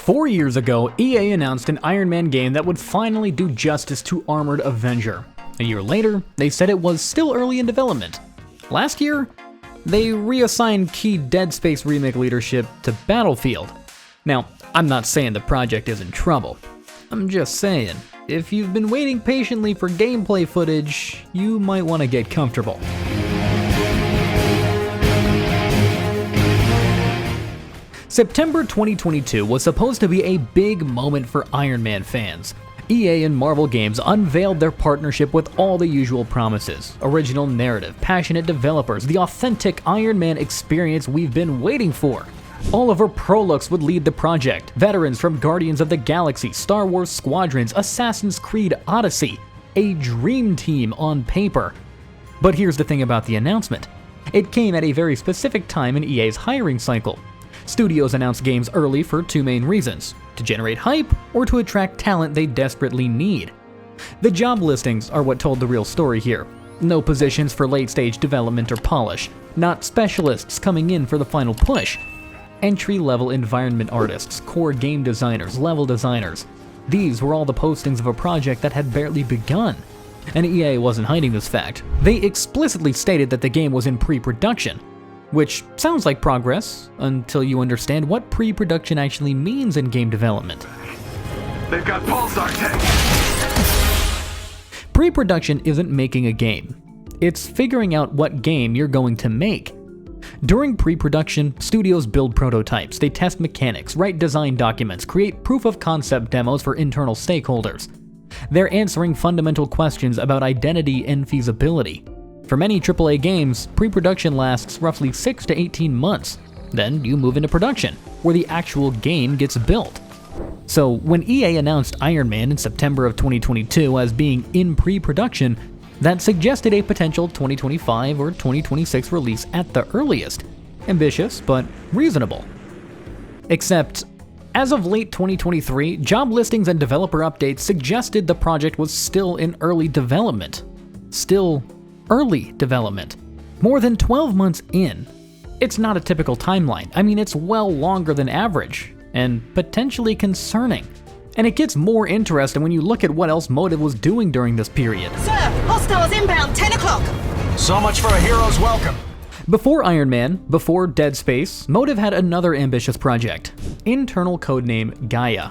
4 years ago, EA announced an Iron Man game that would finally do justice to Armored Avenger. A year later, they said it was still early in development. Last year, they reassigned key Dead Space remake leadership to Battlefield. Now, I'm not saying the project is in trouble. I'm just saying, if you've been waiting patiently for gameplay footage, you might want to get comfortable. September 2022 was supposed to be a big moment for Iron Man fans. EA and Marvel Games unveiled their partnership with all the usual promises: original narrative, passionate developers, the authentic Iron Man experience we've been waiting for. Oliver Prolux would lead the project, veterans from Guardians of the Galaxy, Star Wars Squadrons, Assassin's Creed Odyssey, a dream team on paper. But here's the thing about the announcement. It came at a very specific time in EA's hiring cycle. Studios announce games early for two main reasons: to generate hype or to attract talent they desperately need. The job listings are what told the real story here. No positions for late-stage development or polish, not specialists coming in for the final push. Entry-level environment artists, core game designers, level designers. These were all the postings of a project that had barely begun. And EA wasn't hiding this fact. They explicitly stated that the game was in pre-production. Which sounds like progress, until you understand what pre-production actually means in game development. They've got pulsar tech! Pre-production isn't making a game. It's figuring out what game you're going to make. During pre-production, studios build prototypes, they test mechanics, write design documents, create proof-of-concept demos for internal stakeholders. They're answering fundamental questions about identity and feasibility. For many AAA games, pre-production lasts roughly 6 to 18 months. Then you move into production, where the actual game gets built. So when EA announced Iron Man in September of 2022 as being in pre-production, that suggested a potential 2025 or 2026 release at the earliest. Ambitious, but reasonable. Except, as of late 2023, job listings and developer updates suggested the project was still in early development. Still early development. More than 12 months in. It's not a typical timeline. I mean, it's well longer than average, and potentially concerning. And it gets more interesting when you look at what else Motive was doing during this period. Sir, hostiles inbound, 10 o'clock! So much for a hero's welcome. Before Iron Man, before Dead Space, Motive had another ambitious project. Internal codename Gaia.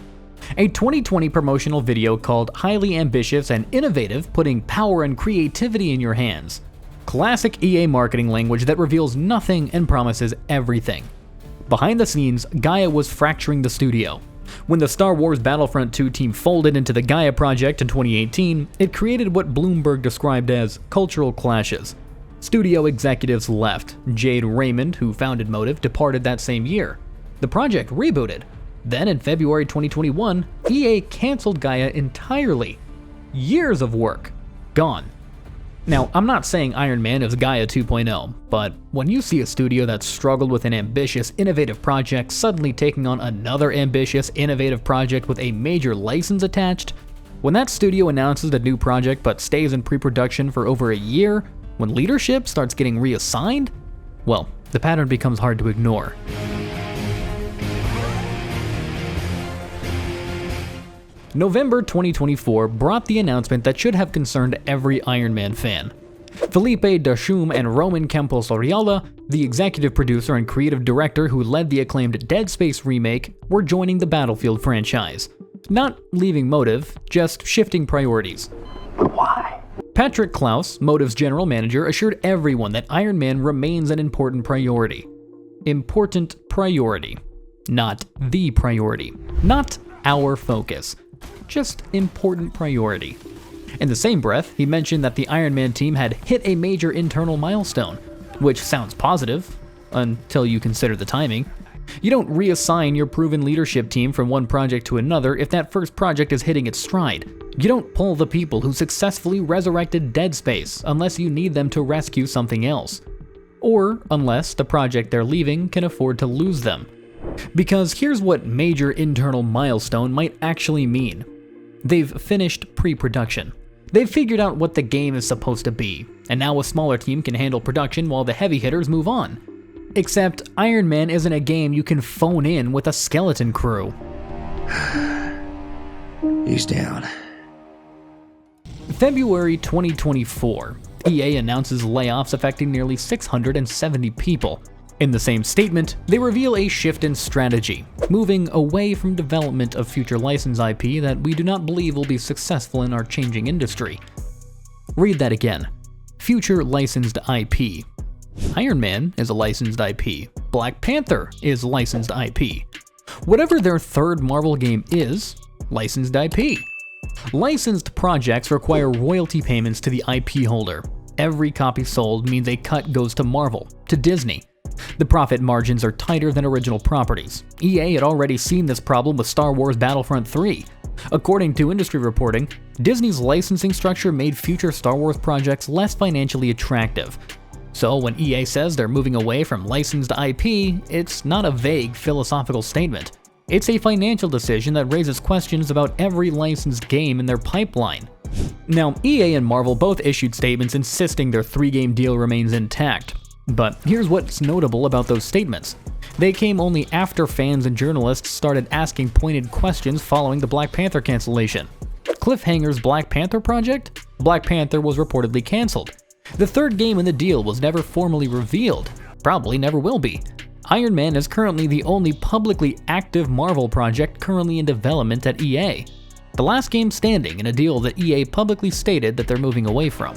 A 2020 promotional video called highly ambitious and innovative, putting power and creativity in your hands. Classic EA marketing language that reveals nothing and promises everything. Behind the scenes, Gaia was fracturing the studio. When the Star Wars Battlefront 2 team folded into the Gaia project in 2018, it created what Bloomberg described as cultural clashes. Studio executives left. Jade Raymond, who founded Motive, departed that same year. The project rebooted. Then in February 2021, EA canceled Gaia entirely. Years of work gone. Now, I'm not saying Iron Man is Gaia 2.0, but when you see a studio that struggled with an ambitious, innovative project suddenly taking on another ambitious, innovative project with a major license attached, when that studio announces a new project but stays in pre-production for over a year, when leadership starts getting reassigned, well, the pattern becomes hard to ignore. November 2024 brought the announcement that should have concerned every Iron Man fan. Felipe Dashum and Roman Campos Oriola, the executive producer and creative director who led the acclaimed Dead Space remake, were joining the Battlefield franchise. Not leaving Motive, just shifting priorities. Why? Patrick Klaus, Motive's general manager, assured everyone that Iron Man remains an important priority. Important priority. Not the priority. Not our focus. Just important priority. In the same breath, he mentioned that the Iron Man team had hit a major internal milestone, which sounds positive, until you consider the timing. You don't reassign your proven leadership team from one project to another if that first project is hitting its stride. You don't pull the people who successfully resurrected Dead Space unless you need them to rescue something else. Or unless the project they're leaving can afford to lose them. Because here's what major internal milestone might actually mean. They've finished pre-production. They've figured out what the game is supposed to be, and now a smaller team can handle production while the heavy hitters move on. Except Iron Man isn't a game you can phone in with a skeleton crew. He's down. February 2024, EA announces layoffs affecting nearly 670 people. In the same statement, they reveal a shift in strategy, moving away from development of future licensed IP that we do not believe will be successful in our changing industry. Read that again. Future licensed IP. Iron Man is a licensed IP. Black Panther is licensed IP. Whatever their third Marvel game is, licensed IP. Licensed projects require royalty payments to the IP holder. Every copy sold means a cut goes to Marvel, to Disney. The profit margins are tighter than original properties. EA had already seen this problem with Star Wars Battlefront 3. According to industry reporting, Disney's licensing structure made future Star Wars projects less financially attractive. So when EA says they're moving away from licensed IP, it's not a vague philosophical statement. It's a financial decision that raises questions about every licensed game in their pipeline. Now, EA and Marvel both issued statements insisting their 3-game deal remains intact. But here's what's notable about those statements. They came only after fans and journalists started asking pointed questions following the Black Panther cancellation. Cliffhanger's Black Panther project? Black Panther was reportedly cancelled. The third game in the deal was never formally revealed. Probably never will be. Iron Man is currently the only publicly active Marvel project currently in development at EA. The last game standing in a deal that EA publicly stated that they're moving away from.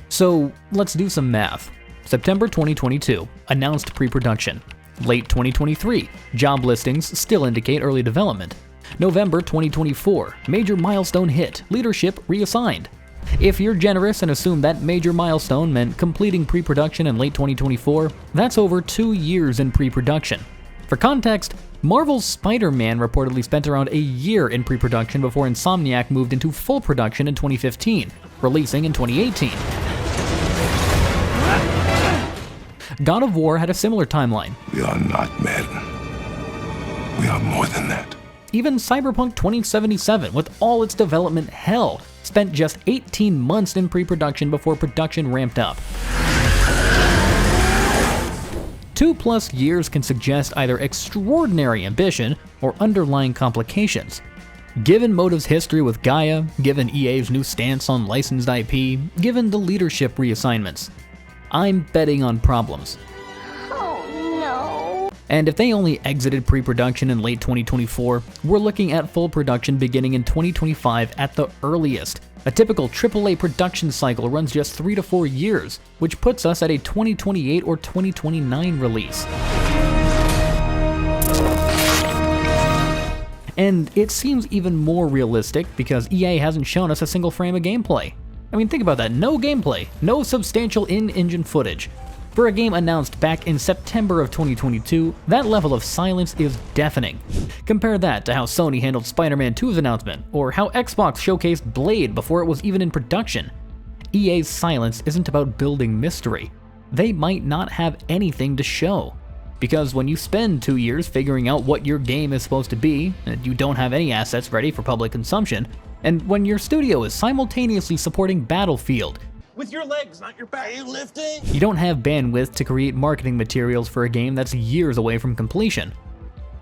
So let's do some math. September 2022, announced pre-production. Late 2023, job listings still indicate early development. November 2024, major milestone hit, leadership reassigned. If you're generous and assume that major milestone meant completing pre-production in late 2024, that's over 2 years in pre-production. For context, Marvel's Spider-Man reportedly spent around a year in pre-production before Insomniac moved into full production in 2015, releasing in 2018. God of War had a similar timeline. We are not men. We are more than that. Even Cyberpunk 2077, with all its development hell, spent just 18 months in pre-production before production ramped up. 2+ years can suggest either extraordinary ambition or underlying complications. Given Motive's history with Gaia, given EA's new stance on licensed IP, given the leadership reassignments, I'm betting on problems. Oh no. And if they only exited pre-production in late 2024, we're looking at full production beginning in 2025 at the earliest. A typical AAA production cycle runs just 3 to 4 years, which puts us at a 2028 or 2029 release. And it seems even more realistic because EA hasn't shown us a single frame of gameplay. I mean, think about that. No gameplay, no substantial in-engine footage. For a game announced back in September of 2022, that level of silence is deafening. Compare that to how Sony handled Spider-Man 2's announcement, or how Xbox showcased Blade before it was even in production. EA's silence isn't about building mystery. They might not have anything to show. Because when you spend 2 years figuring out what your game is supposed to be, and you don't have any assets ready for public consumption, and when your studio is simultaneously supporting Battlefield, with your legs, not your back. Are you lifting? You don't have bandwidth to create marketing materials for a game that's years away from completion.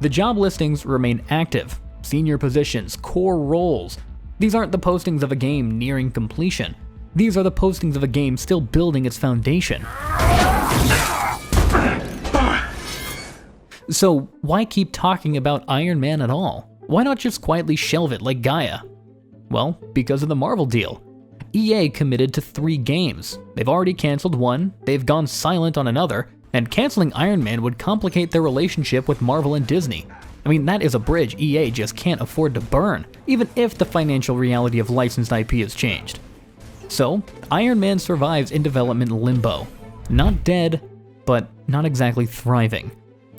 The job listings remain active, senior positions, core roles. These aren't the postings of a game nearing completion. These are the postings of a game still building its foundation. So why keep talking about Iron Man at all? Why not just quietly shelve it like Gaia? Well, because of the Marvel deal. EA committed to 3 games. They've already canceled one, they've gone silent on another, and canceling Iron Man would complicate their relationship with Marvel and Disney. I mean, that is a bridge EA just can't afford to burn, even if the financial reality of licensed IP has changed. So, Iron Man survives in development limbo. Not dead, but not exactly thriving.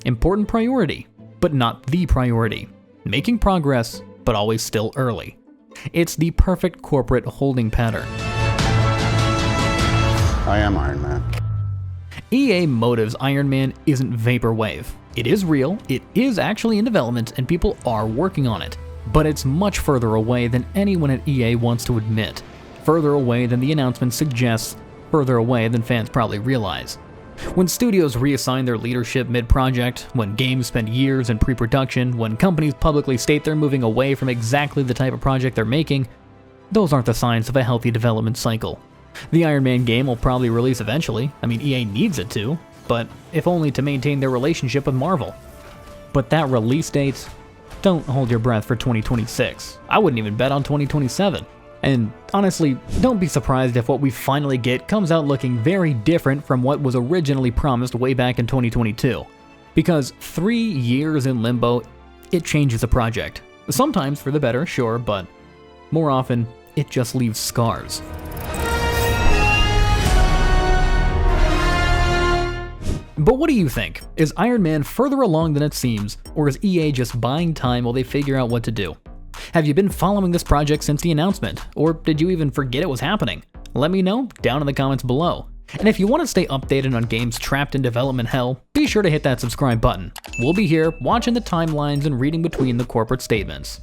Important priority, but not the priority. Making progress, but always still early. It's the perfect corporate holding pattern. I am Iron Man. EA Motive's Iron Man isn't vaporwave. It is real, it is actually in development, and people are working on it. But it's much further away than anyone at EA wants to admit. Further away than the announcement suggests, further away than fans probably realize. When studios reassign their leadership mid-project, when games spend years in pre-production, when companies publicly state they're moving away from exactly the type of project they're making, those aren't the signs of a healthy development cycle. The Iron Man game will probably release eventually. I mean, EA needs it to, but if only to maintain their relationship with Marvel. But that release date? Don't hold your breath for 2026. I wouldn't even bet on 2027. And honestly, don't be surprised if what we finally get comes out looking very different from what was originally promised way back in 2022. Because 3 years in Limbo, it changes a project. Sometimes for the better, sure, but more often, it just leaves scars. But what do you think? Is Iron Man further along than it seems, or is EA just buying time while they figure out what to do? Have you been following this project since the announcement, or did you even forget it was happening? Let me know down in the comments below. And if you want to stay updated on games trapped in development hell, be sure to hit that subscribe button. We'll be here watching the timelines and reading between the corporate statements.